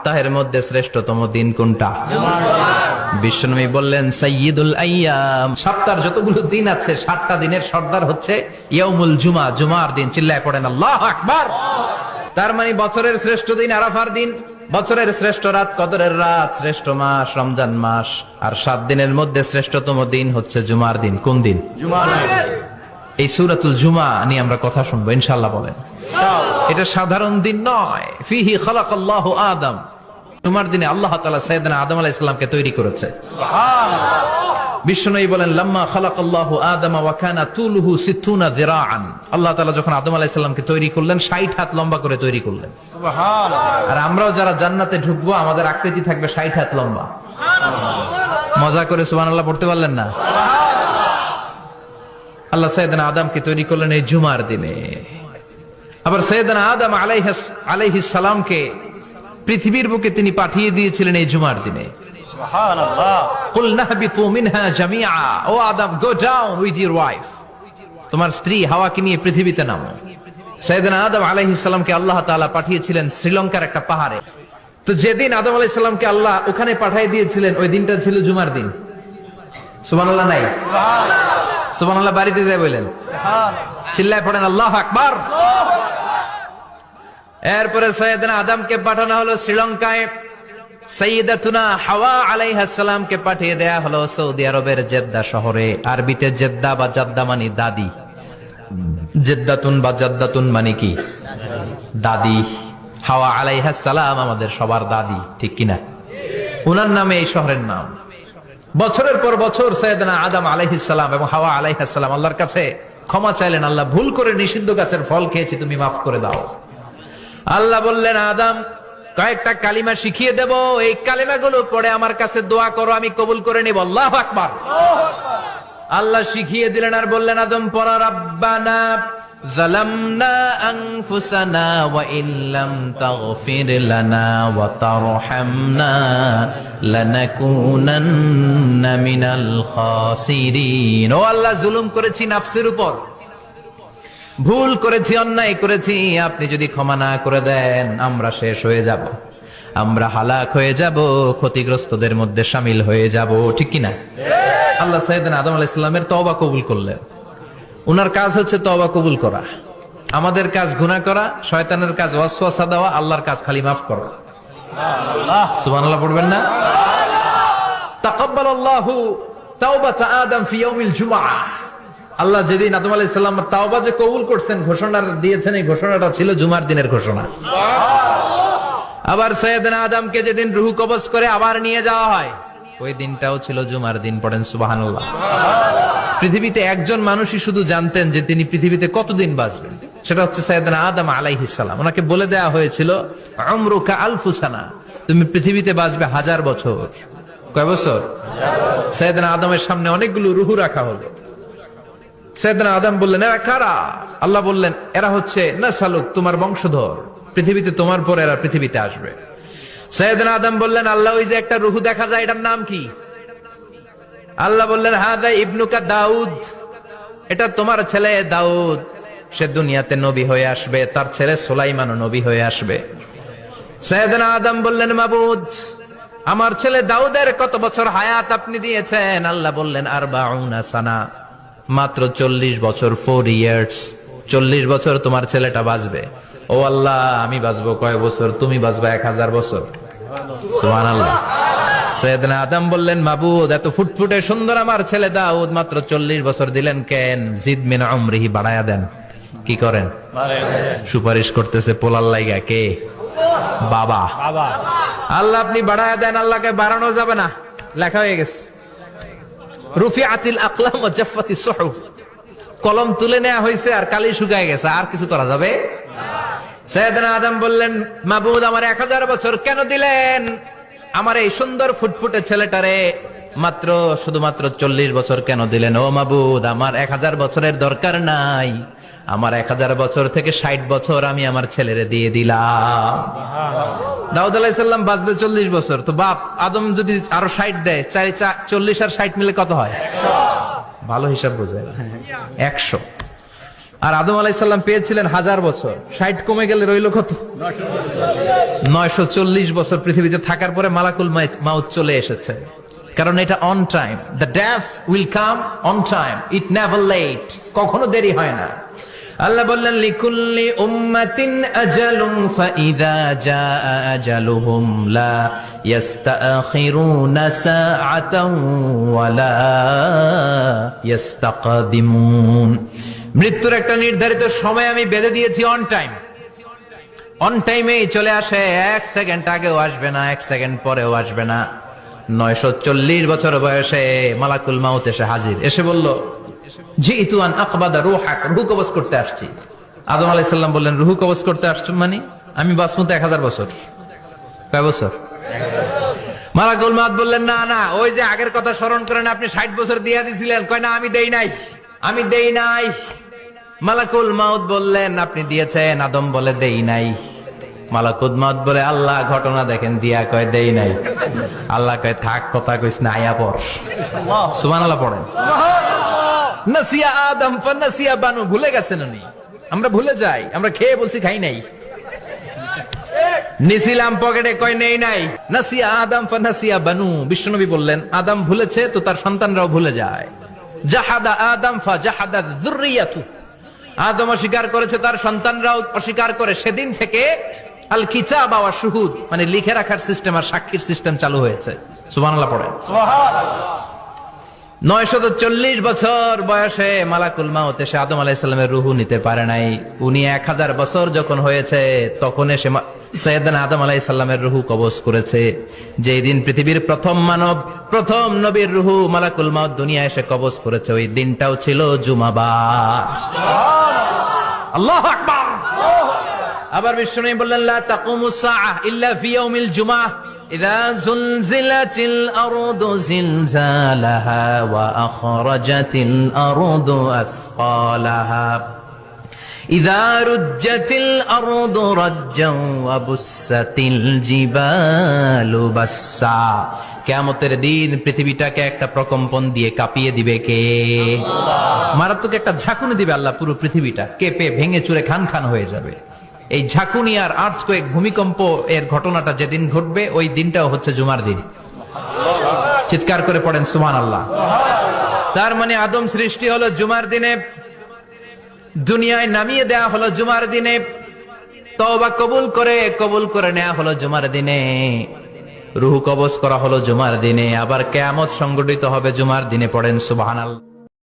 সপ্তাহের মধ্যে শ্রেষ্ঠতম দিন কোনটা? বিশ্বনবী বললেন সাইয়্যিদুল আইয়াম, সপ্তাহের যতগুলো দিন আছে 7টা দিনের সর্দার হচ্ছে ইয়াউমুল জুমা, জুমার দিন। চিল্লায় পড়েন আল্লাহু আকবার। তার মানে বছরের শ্রেষ্ঠ দিন আরাফার দিন, বছরের শ্রেষ্ঠ রাত কদরের রাত, শ্রেষ্ঠ মাস রমজান মাস, আর 7 দিনের মধ্যে শ্রেষ্ঠতম দিন হচ্ছে জুমার দিন। কোন দিন? জুমার দিন। এই সূরাতুল জুমা নিয়ে আমরা কথা শুনবো ইনশাআল্লাহ। বলেন এটা সাধারণ দিন নয়। ফিহি খালাকাল্লাহু আদম, জুমার দিনে আল্লাহ তাআলা সাইয়েদনা আদম আলাইহিস সালামকে তৈরি করেছে। সুবহানাল্লাহ। বিশ্বনবী বলেন লাম্মা খালাকাল্লাহু আদম ওয়া কানা তুলুহু 60 যিরাআন, আল্লাহ তাআলা যখন আদম আলাইহিস সালামকে তৈরি করলেন 60 হাত লম্বা করে তৈরি করলেন। সুবহানাল্লাহ। আর আমরাও যারা জান্নাতে ঢুকবো আমাদের আকৃতি থাকবে 60 হাত লম্বা। সুবহানাল্লাহ। মজা করে সুবহানাল্লাহ পড়তে পারলেন না? আল্লাহ সাইয়েদনা আদমকে তৈরি করলেন এই জুমার দিনে। আবার সাইয়েদনা আদম আলাইহিস সালামকে পৃথিবীর বুকে তিনি পাঠিয়ে দিয়েছিলেন এই জুমার দিনে। সুবহানাল্লাহ। কুল নাহবিতু মিনহা জামিআ, ও Adam go down with your wife, তোমার স্ত্রী হাওয়াকে নিয়ে পৃথিবীতে নামো। সাইয়েদনা আদম আলাইহিস সালামকে আল্লাহ তাআলা পাঠিয়েছিলেন শ্রীলঙ্কার একটা পাহাড়ে। তো যেদিন আদম আলাইহিস সালামকে আল্লাহ ওখানে পাঠিয়ে দিয়েছিলেন ওই দিনটা ছিল জুমার দিন। সুবহানাল্লাহ নাই? সুবহানাল্লাহ। সুবহানাল্লাহ বাড়িতে যায় বলেন। সুবহানাল্লাহ। চিল্লায় পড়েন আল্লাহু আকবার। এরপরে সাইয়েদনা আদমকে পাঠানো হলো শ্রীলঙ্কায়, সাইয়্যিদাতুনা হাওয়া আলাইহাস সালামকে পাঠিয়ে দেয়া হলো সৌদি আরবের জেদ্দা শহরে। আরবিতে জেদ্দা বা জাদ্দা মানে দাদি, জেদ্দাতুন বা জাদ্দাতুন মানে কি? দাদি। হাওয়া আলাইহাস সালাম আমাদের সবার দাদি, ঠিক কিনা? ওনার নামে এই শহরের নাম। বছরের পর বছর সাইয়েদনা আদম আলাইহিস সালাম এবং হাওয়া আলাইহাস সালাম আল্লাহর কাছে ক্ষমা চাইলেন, আল্লাহ ভুল করে নিষিদ্ধ গাছের ফল খেয়েছি, তুমি মাফ করে দাও। আল্লাহ বললেন আদম কয়েকটা কালিমা শিখিয়ে দেব, এই কালিমাগুলো পড়ে আমার কাছে দোয়া করো, আমি কবুল করে নিব। আল্লাহু আকবার। আল্লাহ শিখিয়ে দিলেন আর বললেন আদম পড়া রাব্বানা যালামনা আনফুসানা ওয়া ইল্লাম তাগফির লানা ওয়া তারহামনা লানাকুনান্না মিনাল খাসিরিন। ও আল্লাহ, জুলুম করেছি নাফসের উপর, ভুল করেছি, অন্যায় করেছি, আপনি যদি ক্ষমা না করে দেন আমরা শেষ হয়ে যাব, আমরা হালাক হয়ে যাব, ক্ষতিগ্রস্তদের মধ্যে শামিল হয়ে যাব, ঠিক কিনা? আল্লাহ সাইয়েদনা আদম আলাইহিস সালামের তওবা কবুল করলেন। উনার কাজ হচ্ছে তওবা কবুল করা, আমাদের কাজ গুনাহ করা, শয়তানের কাজ ওয়াসওয়াসা দেওয়া, আল্লাহর কাজ খালি মাফ করা। সুবহানাল্লাহ। সুবহানাল্লাহ পড়বেন না? তাকাব্বালাল্লাহু তাওবাতা আদম ফি ইয়াউমিল জুমআহ। আল্লাহ যেদিন আদম আলাইহিস সালামের তাওবা যে কবুল করছেন, ঘোষণা দিয়েছেন, এই ঘোষণাটা ছিল জুমার দিনের ঘোষণা। আবার সাইয়েদনা আদমকে যেদিন রূহ কবজ করে আবার নিয়ে যাওয়া হয় ওই দিনটাও ছিল জুমার দিন। পড়েন সুবহানাল্লাহ। পৃথিবীতে একজন মানুষই শুধু জানতেন যে তিনি পৃথিবীতে কতদিন বাঁচবেন, সেটা হচ্ছে সাইয়েদনা আদম আলাইহিস সালাম। ওনাকে বলে দেয়া হয়েছিল উমরুকা আলফু সানা, তুমি পৃথিবীতে বাঁচবে 1000 বছর। কয় বছর? সাইয়েদনা আদমের সামনে অনেকগুলো রূহ রাখা হলো। সাইয়েদনা আদম বললেন এরা কারা? আল্লাহ বললেন এরা হচ্ছে নাসালুক, তোমার বংশধর, পৃথিবীতে তোমার পর এরা পৃথিবীতে আসবে। সাইয়েদনা আদম বললেন আল্লাহ ওই যে একটা রূহ দেখা যায় এটার নাম কি? আল্লাহ বললেন হাদা ইবনুকা দাউদ, এটা তোমার ছেলে দাউদ, সে দুনিয়াতে নবী হয়ে আসবে, তার ছেলে সুলাইমানও নবী হয়ে আসবে। সাইয়েদনা আদম বললেন মাবুদ আমার ছেলে দাউদের কত বছর হায়াত আপনি দিয়েছেন? আল্লাহ বললেন 40 সানা, মাত্র 40 বছর, 4 ইয়ার্স, 40 বছর তোমার ছেলেটা বাঁচবে। ও আল্লাহ আমি বাঁচবো কয় বছর? তুমি বাঁচবা 1000 বছর। সুবহানাল্লাহ। সাইয়েদনা আদম বললেন মাবুদ এত ফুটফুটে সুন্দর আমার ছেলে দাউদ মাত্র 40 বছর দিলেন কেন? জিদ মিন উমরিহি, বাড়ায়া দেন। কি করেন? সুপারিশ করতেছে পোলার লাইগা। কে? বাবা। আল্লাহ আপনি বাড়ায়া দেন। আল্লাহকে বাড়ানো যাবে না, লেখা হয়ে গেছে। রুফিআতিল আকলাম ওয়া জাফফাতিস সুহুফ, কলম তুলে নেওয়া হয়েছে আর কালি শুকায় গেছে, আর কিছু করা যাবে না। সাইয়েদনা আদম বললেন মাবুদ আমার 1000 বছর কেন দিলেন? আমার এই সুন্দর ফুটফুটে ছেলেটারে মাত্র শুধুমাত্র 40 বছর কেন দিলেন? ও মাবুদ আমার 1000 বছরের দরকার নাই, আমার 1000 বছর থেকে 60 বছর আমি আমার ছেলেরে দিয়ে দিলাম। দাউদ আলাইহিস সালাম বাঁচবে 40 বছর, তো বাপ আদম যদি আরো 60 দেয়, 40 আর 60 মিলে কত হয়? ভালো হিসাব বোঝেন, 100। আর আদম আলাইহিস সালাম পেয়েছিলেন 1000 বছর, 60 কমে গেলে রইল কত? 940 বছর পৃথিবীতে থাকার পরে মালাকুল মাউত চলে এসেছে, কারণ এটা on time. The death will come on time, it never late, কখনো দেরি হয় না। আল্লাহ বললেন লিকুল্লি উম্মাতিন আজালুন ফাইযা জাআ আজালুহুম লা ইস্তাখিরুনা সাআতান ওয়ালা ইস্তাকদিমুন। মৃত্যুর একটা নির্ধারিত সময় আমি বেঁধে দিয়েছি, অন টাইম। অন টাইমেই চলে আসে, 1 সেকেন্ড আগেও আসবে না, 1 সেকেন্ড পরেও আসবে না। 940 বছর বয়সে মালাকুল মাউত এসে হাজির, এসে বলল জিতু আন আকবাদা রূহাক, রূহ কবজ করতে আসছি। আদম আলাইহিস সালাম বললেন রূহ কবজ করতে আসছো মানে? আমি বাঁচবো তো 1000 বছর। কয় বছর? মালাকুল মাউত বললেন না না, ওই যে আগের কথা স্মরণ করেন, আপনি 60 বছর দিয়ে দিয়েছিলেন। কয় না, আমি দেই নাই, আমি দেই নাই। মালাকুল মাউত বললেন আপনি দিয়েছেন। আদম বলে দেই নাই। মালাকুল মাউত বলে আল্লাহ ঘটনা দেখেন, দিয়া কয় দেই নাই। আল্লাহ কয় থাক, কথা কইস না, আয়া পড়। সুবহানাল্লাহ পড়েন। নাসিয়া আদম ফানাসিয়া বানু, ভুলে গেছেন উনি। আমরা ভুলে যাই, আমরা খেয়ে বলছি খাই নাই, নিছিলাম পকেটে, কয় নেই নাই। নাসিয়া আদম ফানাসিয়া বানু, বিশ্বনবী বললেন আদম ভুলেছে তো তার সন্তানরাও ভুলে যায়। জাহাদা আদম ফাজাহাদা যুররিয়াতু, আদম অস্বীকার করেছে, তার সন্তানরাও অস্বীকার করে। সেদিন থেকে আল কিতাব ওয়া শুহুদ, মানে লিখে রাখার সিস্টেম আর সাক্ষীর সিস্টেম চালু হয়েছে। সুবহানাল্লাহ পড়েন। সুবহানাল্লাহ। 940 বছর বয়সে মালাকুল মাউত এসে আদম আলাইহিস সালামের রূহ নিতে পারে নাই। উনি 1000 বছর যখন হয়েছে তখন এসে সাইয়েদনা আদম আলাইহিস সালামের রূহ কবজ করেছে। যেই দিন পৃথিবীর প্রথম মানব, প্রথম নবীর রূহ মালাকুল মাউত দুনিয়া এসে কবজ করেছে, ওই দিনটাও ছিল জুমাবার। আল্লাহু আকবার। আবার বিশ্বনবী বললেন লা তাকুমুস সাআহ ইল্লা ফি ইয়াউমিল জুমআহ ইযা যুলজিলাতিল আরদু জিলজালাহা ওয়া আখরাজাতিল আরদু আসকালাহা ইযা রুজ্জাতিল আরদু রাজ্জান ওয়া বুসাতিল জিবালু বাসসা। কিয়ামতের দিন পৃথিবীটাকে একটা প্রকম্পন দিয়ে কাঁপিয়ে দিবে কে? আল্লাহ। মারাত্মক একটা ঝাঁকুনি দিবে আল্লাহ, পুরো পৃথিবীটা কেঁপে ভেঙে চুরে খান খান হয়ে যাবে। এই ঝাঁকুনি আর আর্থকোয়েক, ভূমিকম্প এর ঘটনাটা যেদিন ঘটবে ওই দিনটাও হচ্ছে জুমার দিন। চিৎকার করে পড়েন সুবহানাল্লাহ। তার মানে আদম সৃষ্টি হলো জুমার দিনে, দুনিয়ায় নামিয়ে দেয়া হলো জুমার দিনে, তওবা কবুল করে নেওয়া হলো জুমার দিনে, রূহ কবজ করা হলো জুমার দিনে, আবার কিয়ামত সংগঠিত হবে জুমার দিনে। পড়েন সুবহানাল্লাহ।